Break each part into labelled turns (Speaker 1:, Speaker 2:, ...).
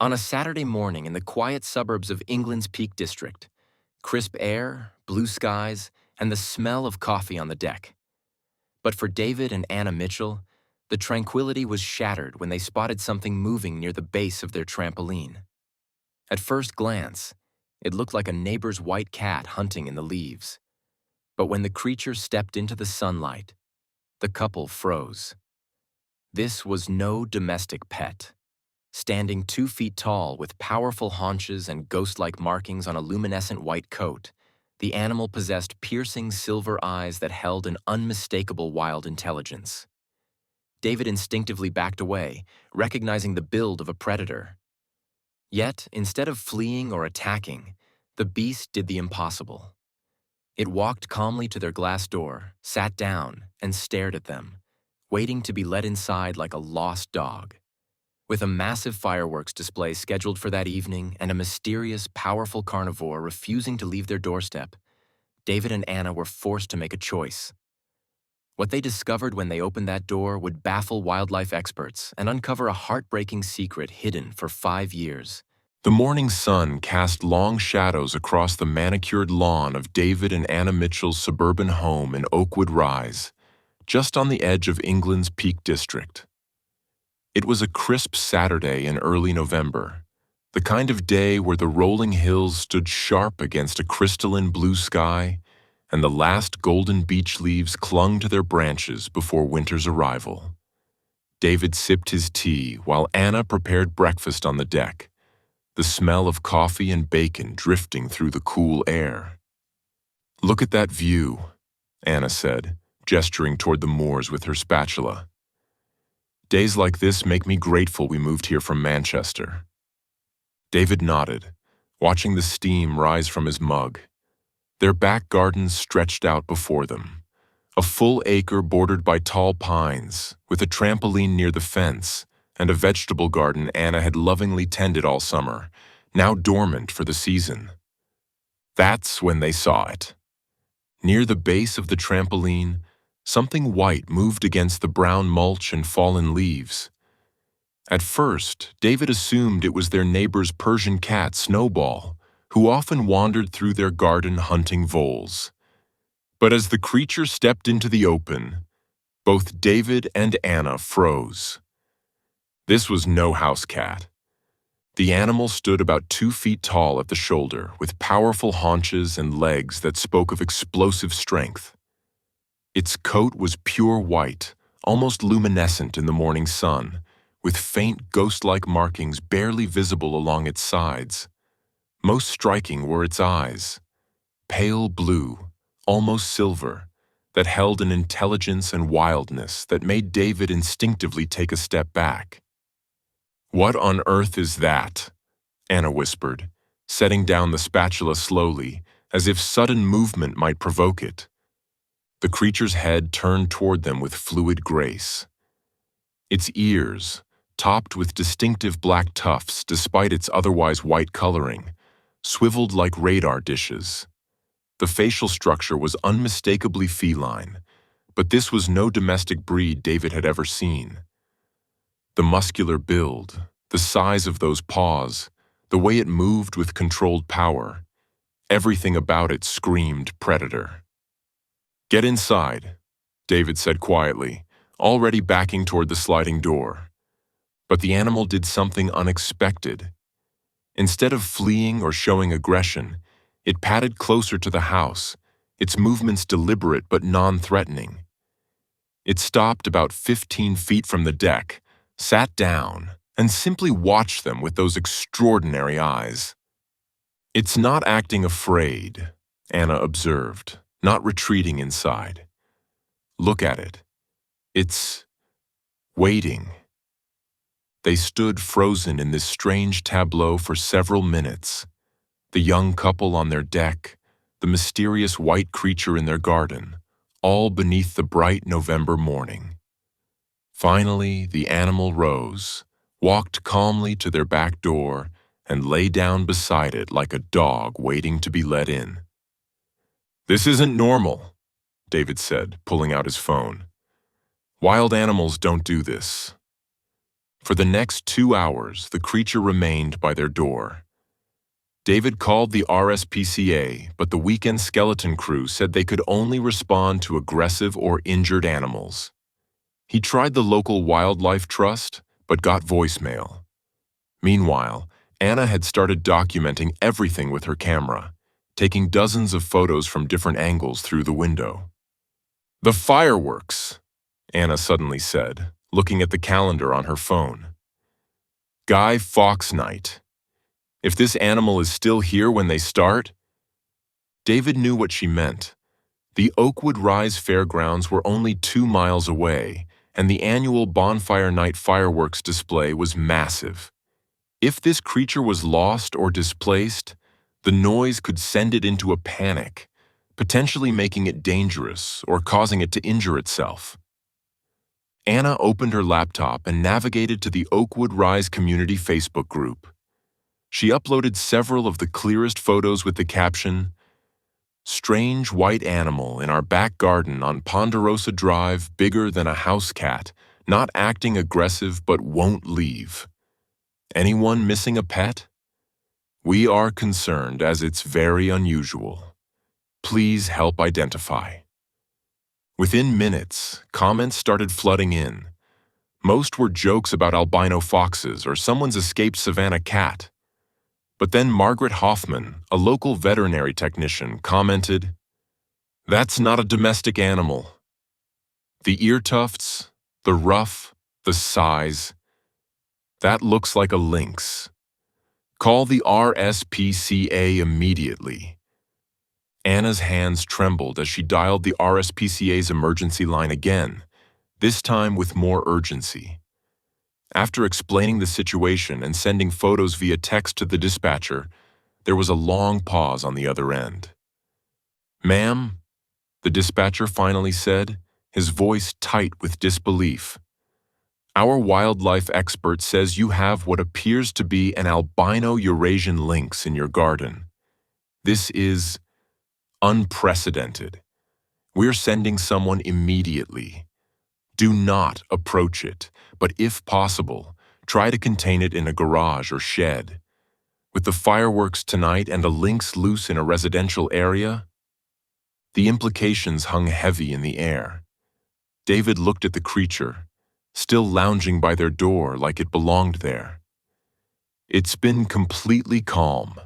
Speaker 1: On a Saturday morning in the quiet suburbs of England's Peak District, crisp air, blue skies, and the smell of coffee on the deck. But for David and Anna Mitchell, the tranquility was shattered when they spotted something moving near the base of their trampoline. At first glance, it looked like a neighbor's white cat hunting in the leaves. But when the creature stepped into the sunlight, the couple froze. This was no domestic pet. Standing 2 feet tall with powerful haunches and ghost-like markings on a luminescent white coat, the animal possessed piercing silver eyes that held an unmistakable wild intelligence. David instinctively backed away, recognizing the build of a predator. Yet, instead of fleeing or attacking, the beast did the impossible. It walked calmly to their glass door, sat down, and stared at them, waiting to be let inside like a lost dog. With a massive fireworks display scheduled for that evening and a mysterious, powerful carnivore refusing to leave their doorstep, David and Anna were forced to make a choice. What they discovered when they opened that door would baffle wildlife experts and uncover a heartbreaking secret hidden for 5 years. The morning sun cast long shadows across the manicured lawn of David and Anna Mitchell's suburban home in Oakwood Rise, just on the edge of England's Peak District. It was a crisp Saturday in early November, the kind of day where the rolling hills stood sharp against a crystalline blue sky and the last golden beech leaves clung to their branches before winter's arrival. David sipped his tea while Anna prepared breakfast on the deck, the smell of coffee and bacon drifting through the cool air. "Look at that view," Anna said, gesturing toward the moors with her spatula. "Days like this make me grateful we moved here from Manchester." David nodded, watching the steam rise from his mug. Their back gardens stretched out before them, a full acre bordered by tall pines, with a trampoline near the fence, and a vegetable garden Anna had lovingly tended all summer, now dormant for the season. That's when they saw it. Near the base of the trampoline, something white moved against the brown mulch and fallen leaves. At first, David assumed it was their neighbor's Persian cat, Snowball, who often wandered through their garden hunting voles. But as the creature stepped into the open, both David and Anna froze. This was no house cat. The animal stood about 2 feet tall at the shoulder, with powerful haunches and legs that spoke of explosive strength. Its coat was pure white, almost luminescent in the morning sun, with faint ghost-like markings barely visible along its sides. Most striking were its eyes, pale blue, almost silver, that held an intelligence and wildness that made David instinctively take a step back. "What on earth is that?" Anna whispered, setting down the spatula slowly, as if sudden movement might provoke it. The creature's head turned toward them with fluid grace. Its ears, topped with distinctive black tufts despite its otherwise white coloring, swiveled like radar dishes. The facial structure was unmistakably feline, but this was no domestic breed David had ever seen. The muscular build, the size of those paws, the way it moved with controlled power, everything about it screamed predator. "Get inside," David said quietly, already backing toward the sliding door. But the animal did something unexpected. Instead of fleeing or showing aggression, it padded closer to the house, its movements deliberate but non-threatening. It stopped about 15 feet from the deck, sat down, and simply watched them with those extraordinary eyes. "It's not acting afraid," Anna observed, not retreating inside. "Look at it. It's waiting." They stood frozen in this strange tableau for several minutes. The young couple on their deck, the mysterious white creature in their garden, all beneath the bright November morning. Finally, the animal rose, walked calmly to their back door, and lay down beside it like a dog waiting to be let in. "This isn't normal," David said, pulling out his phone. "Wild animals don't do this."
Speaker 2: For the next 2 hours, the creature remained by their door. David called the RSPCA, but the weekend skeleton crew said they could only respond to aggressive or injured animals. He tried the local wildlife trust, but got voicemail. Meanwhile, Anna had started documenting everything with her camera, taking dozens of photos from different angles through the window. "The fireworks," Anna suddenly said, looking at the calendar on her phone. "Guy Fawkes Night. If this animal is still here when they start..." David knew what she meant. The Oakwood Rise Fairgrounds were only 2 miles away, and the annual Bonfire Night fireworks display was massive. If this creature was lost or displaced, the noise could send it into a panic, potentially making it dangerous or causing it to injure itself. Anna opened her laptop and navigated to the Oakwood Rise Community Facebook group. She uploaded several of the clearest photos with the caption, "Strange white animal in our back garden on Ponderosa Drive, bigger than a house cat, not acting aggressive but won't leave. Anyone missing a pet? We are concerned as it's very unusual. Please help identify." Within minutes, comments started flooding in. Most were jokes about albino foxes or someone's escaped savanna cat. But then Margaret Hoffman, a local veterinary technician, commented, "That's not a domestic animal. The ear tufts, the ruff, the size. That looks like a lynx. Call the RSPCA immediately." Anna's hands trembled as she dialed the RSPCA's emergency line again, this time with more urgency. After explaining the situation and sending photos via text to the dispatcher, there was a long pause on the other end. "Ma'am," the dispatcher finally said, his voice tight with disbelief. "Our wildlife expert says you have what appears to be an albino Eurasian lynx in your garden. This is unprecedented. We're sending someone immediately. Do not approach it, but if possible, try to contain it in a garage or shed. With the fireworks tonight and a lynx loose in a residential area..." The implications hung heavy in the air. David looked at the creature, still lounging by their door like it belonged there. "It's been completely calm,"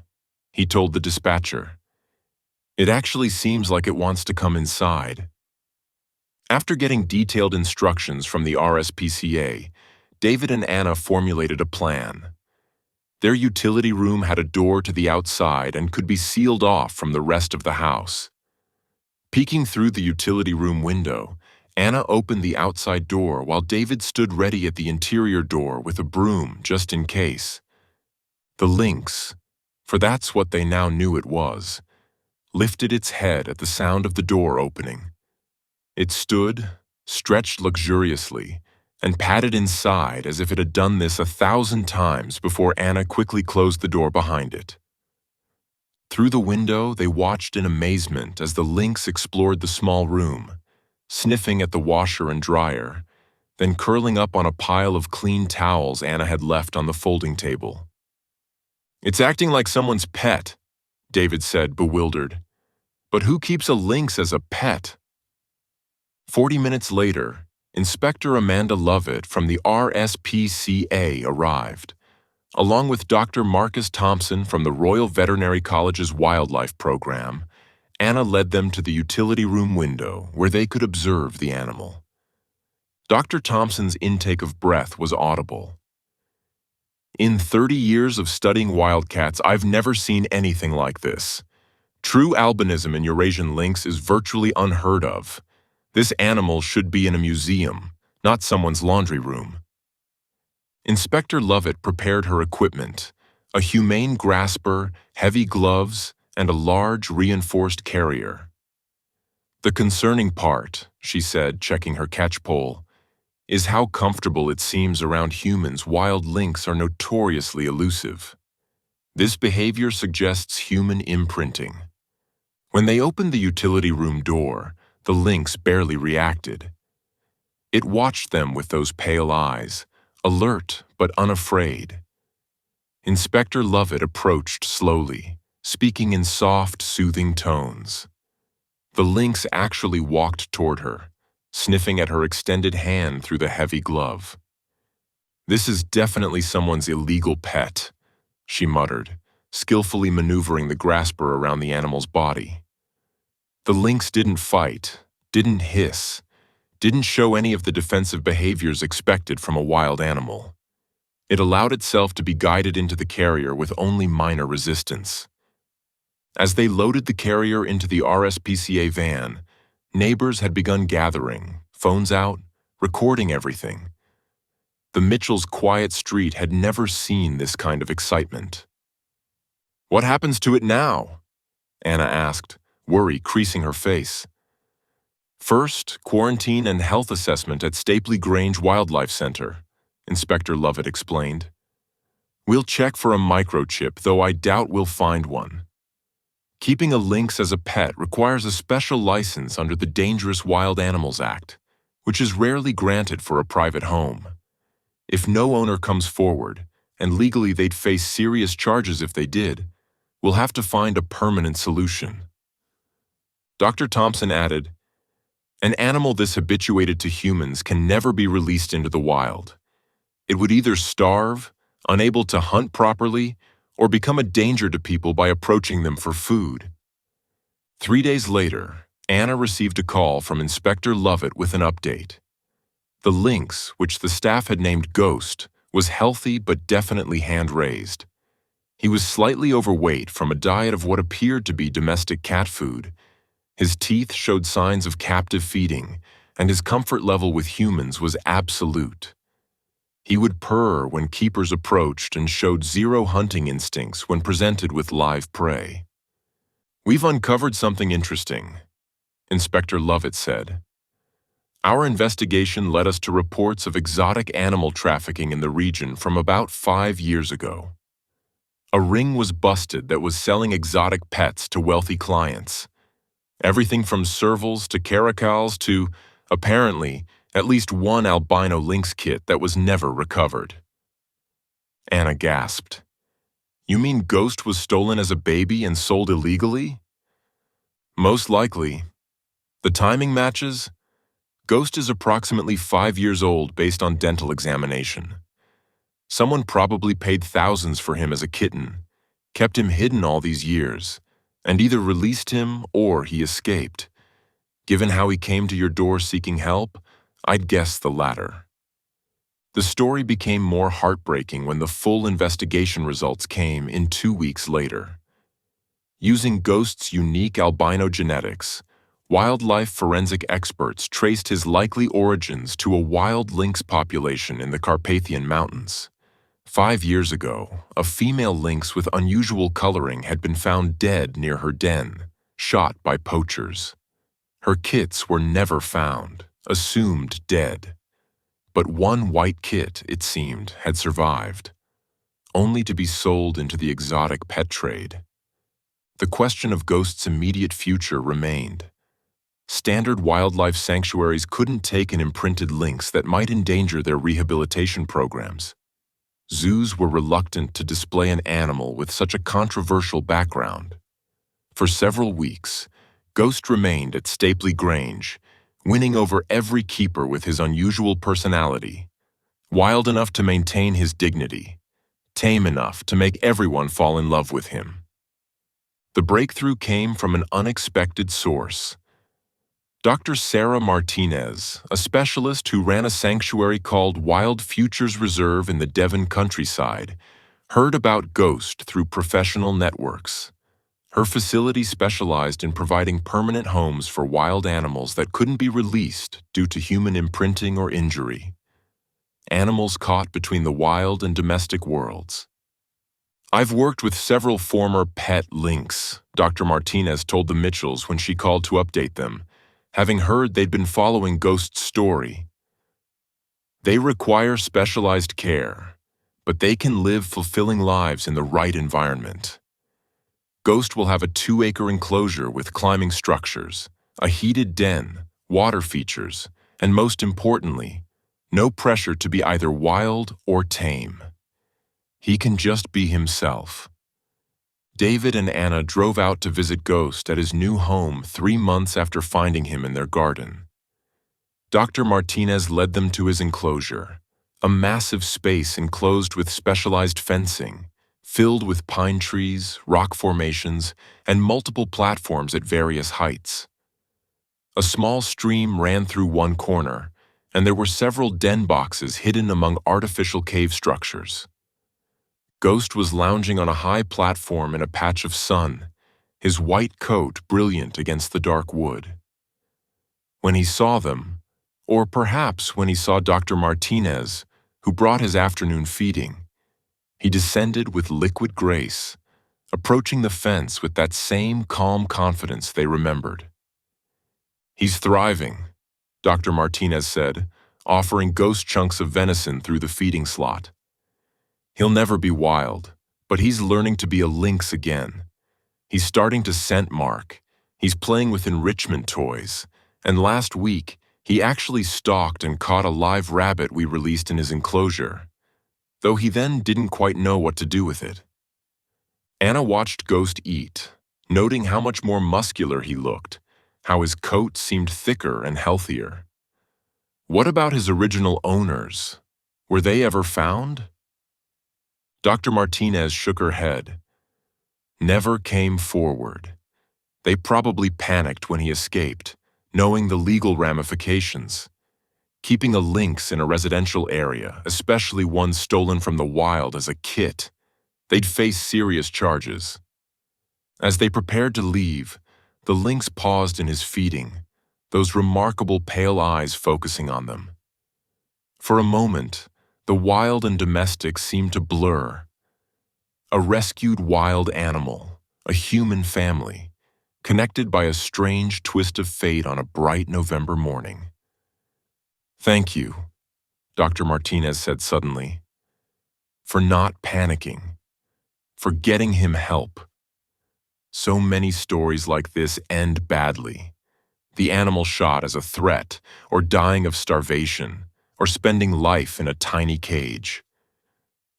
Speaker 2: he told the dispatcher. "It actually seems like it wants to come inside." After getting detailed instructions from the RSPCA, David and Anna formulated a plan. Their utility room had a door to the outside and could be sealed off from the rest of the house. Peeking through the utility room window, Anna opened the outside door while David stood ready at the interior door with a broom just in case. The lynx, for that's what they now knew it was, lifted its head at the sound of the door opening. It stood, stretched luxuriously, and patted inside as if it had done this 1,000 times before Anna quickly closed the door behind it. Through the window, they watched in amazement as the lynx explored the small room, sniffing at the washer and dryer, then curling up on a pile of clean towels Anna had left on the folding table. "It's acting like someone's pet," David said, bewildered. "But who keeps a lynx as a pet?" 40 minutes later, Inspector Amanda Lovett from the RSPCA arrived, along with Dr. Marcus Thompson from the Royal Veterinary College's Wildlife Program. Anna led them to the utility room window where they could observe the animal. Dr. Thompson's intake of breath was audible. "In 30 years of studying wildcats, I've never seen anything like this. True albinism in Eurasian lynx is virtually unheard of. This animal should be in a museum, not someone's laundry room." Inspector Lovett prepared her equipment, a humane grasper, heavy gloves, and a large reinforced carrier. "The concerning part," she said, checking her catchpole, "is how comfortable it seems around humans. Wild lynx are notoriously elusive. This behavior suggests human imprinting." When they opened the utility room door, the lynx barely reacted. It watched them with those pale eyes, alert but unafraid. Inspector Lovett approached slowly, speaking in soft, soothing tones. The lynx actually walked toward her, sniffing at her extended hand through the heavy glove. "This is definitely someone's illegal pet," she muttered, skillfully maneuvering the grasper around the animal's body. The lynx didn't fight, didn't hiss, didn't show any of the defensive behaviors expected from a wild animal. It allowed itself to be guided into the carrier with only minor resistance. As they loaded the carrier into the RSPCA van, neighbors had begun gathering, phones out, recording everything. The Mitchells' quiet street had never seen this kind of excitement. "What happens to it now?" Anna asked, worry creasing her face. "First, quarantine and health assessment at Stapley Grange Wildlife Center," Inspector Lovett explained. "We'll check for a microchip, though I doubt we'll find one. Keeping a lynx as a pet requires a special license under the Dangerous Wild Animals Act, which is rarely granted for a private home. If no owner comes forward, and legally they'd face serious charges if they did, we'll have to find a permanent solution." Dr. Thompson added, "An animal this habituated to humans can never be released into the wild. It would either starve, unable to hunt properly, or become a danger to people by approaching them for food." 3 days later, Anna received a call from Inspector Lovett with an update. The lynx, which the staff had named Ghost, was healthy but definitely hand-raised. He was slightly overweight from a diet of what appeared to be domestic cat food. His teeth showed signs of captive feeding, and his comfort level with humans was absolute. He would purr when keepers approached and showed zero hunting instincts when presented with live prey. "We've uncovered something interesting," Inspector Lovett said. "Our investigation led us to reports of exotic animal trafficking in the region from about 5 years ago. A ring was busted that was selling exotic pets to wealthy clients. Everything from servals to caracals to, apparently, at least one albino lynx kit that was never recovered." Anna gasped. "You mean Ghost was stolen as a baby and sold illegally?" "Most likely. The timing matches. Ghost is approximately 5 years old based on dental examination. Someone probably paid thousands for him as a kitten, kept him hidden all these years, and either released him or he escaped. Given how he came to your door seeking help, I'd guess the latter." The story became more heartbreaking when the full investigation results came in 2 weeks later. Using Ghost's unique albino genetics, wildlife forensic experts traced his likely origins to a wild lynx population in the Carpathian Mountains. 5 years ago, a female lynx with unusual coloring had been found dead near her den, shot by poachers. Her kits were never found, assumed dead. But one white kit, it seemed, had survived, only to be sold into the exotic pet trade. The question of Ghost's immediate future remained. Standard wildlife sanctuaries couldn't take an imprinted lynx that might endanger their rehabilitation programs. Zoos were reluctant to display an animal with such a controversial background. For several weeks, Ghost remained at Stapley Grange, winning over every keeper with his unusual personality, wild enough to maintain his dignity, tame enough to make everyone fall in love with him. The breakthrough came from an unexpected source. Dr. Sarah Martinez, a specialist who ran a sanctuary called Wild Futures Reserve in the Devon countryside, heard about Ghost through professional networks. Her facility specialized in providing permanent homes for wild animals that couldn't be released due to human imprinting or injury. Animals caught between the wild and domestic worlds. "I've worked with several former pet lynx," Dr. Martinez told the Mitchells when she called to update them, having heard they'd been following Ghost's story. "They require specialized care, but they can live fulfilling lives in the right environment. Ghost will have a 2-acre enclosure with climbing structures, a heated den, water features, and most importantly, No pressure to be either wild or tame. He can just be himself. David and Anna drove out to visit Ghost at his new home 3 months after finding him in their garden. Dr. Martinez led them to his enclosure, a massive space enclosed with specialized fencing, filled with pine trees, rock formations, and multiple platforms at various heights. A small stream ran through one corner, and there were several den boxes hidden among artificial cave structures. Ghost was lounging on a high platform in a patch of sun, his white coat brilliant against the dark wood. When he saw them, or perhaps when he saw Dr. Martinez, who brought his afternoon feeding, he descended with liquid grace, approaching the fence with that same calm confidence they remembered. "He's thriving," Dr. Martinez said, offering Ghost chunks of venison through the feeding slot. "He'll never be wild, but he's learning to be a lynx again. He's starting to scent mark. He's playing with enrichment toys, and last week, he actually stalked and caught a live rabbit we released in his enclosure, though he then didn't quite know what to do with it." Anna watched Ghost eat, noting how much more muscular he looked, how his coat seemed thicker and healthier. What about his original owners? Were they ever found? Dr. Martinez shook her head. Never came forward. They probably panicked when he escaped, knowing the legal ramifications. Keeping a lynx in a residential area, especially one stolen from the wild as a kit, they'd face serious charges. As they prepared to leave, the lynx paused in his feeding, those remarkable pale eyes focusing on them. For a moment, the wild and domestic seemed to blur. A rescued wild animal, a human family, connected by a strange twist of fate on a bright November morning. "Thank you," Dr. Martinez said suddenly, "for not panicking, for getting him help." So many stories like this end badly. The animal shot as a threat, or dying of starvation, or spending life in a tiny cage.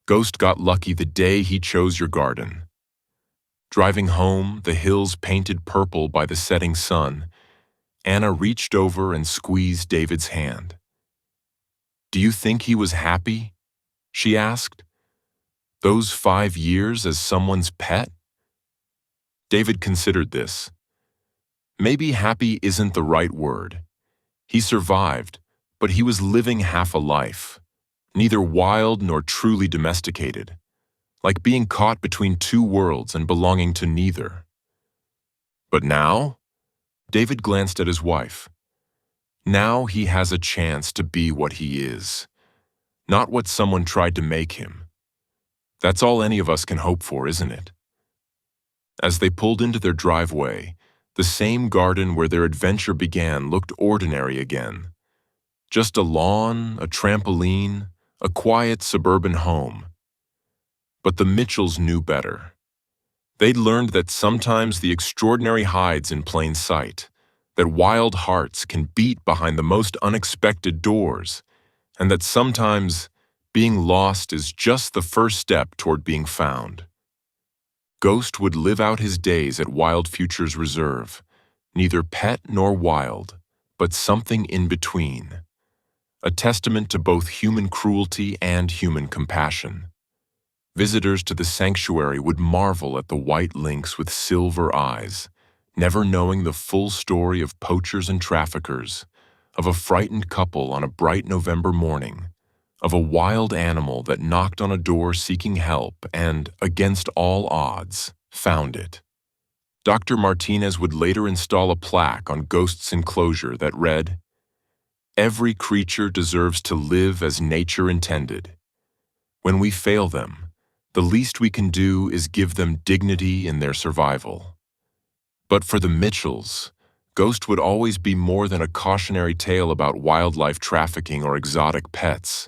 Speaker 2: Ghost got lucky the day he chose your garden. Driving home, the hills painted purple by the setting sun, Anna reached over and squeezed David's hand. "Do you think he was happy?" she asked. "Those 5 years as someone's pet?" David considered this. Maybe happy isn't the right word. He survived, but he was living half a life, neither wild nor truly domesticated, like being caught between two worlds and belonging to neither. But now? David glanced at his wife. Now he has a chance to be what he is, not what someone tried to make him. That's all any of us can hope for, isn't it? As they pulled into their driveway, the same garden where their adventure began looked ordinary again. Just a lawn, a trampoline, a quiet suburban home. But the Mitchells knew better. They'd learned that sometimes the extraordinary hides in plain sight, that wild hearts can beat behind the most unexpected doors, and that sometimes being lost is just the first step toward being found. Ghost would live out his days at Wild Futures Reserve, neither pet nor wild, but something in between. A testament to both human cruelty and human compassion. Visitors to the sanctuary would marvel at the white lynx with silver eyes, never knowing the full story of poachers and traffickers, of a frightened couple on a bright November morning, of a wild animal that knocked on a door seeking help and, against all odds, found it. Dr. Martinez would later install a plaque on Ghost's enclosure that read, "Every creature deserves to live as nature intended. When we fail them, the least we can do is give them dignity in their survival." But for the Mitchells, Ghost would always be more than a cautionary tale about wildlife trafficking or exotic pets.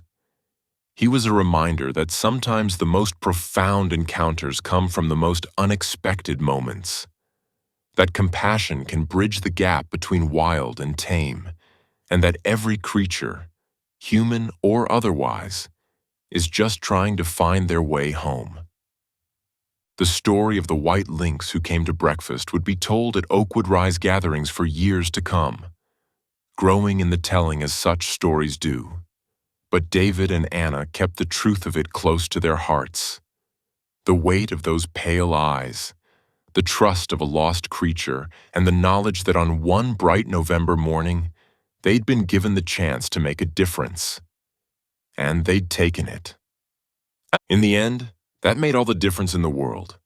Speaker 2: He was a reminder that sometimes the most profound encounters come from the most unexpected moments. That compassion can bridge the gap between wild and tame, and that every creature, human or otherwise, is just trying to find their way home. The story of the white lynx who came to breakfast would be told at Oakwood Rise gatherings for years to come, growing in the telling as such stories do. But David and Anna kept the truth of it close to their hearts. The weight of those pale eyes, the trust of a lost creature, and the knowledge that on one bright November morning, they'd been given the chance to make a difference. And they'd taken it. In the end, that made all the difference in the world.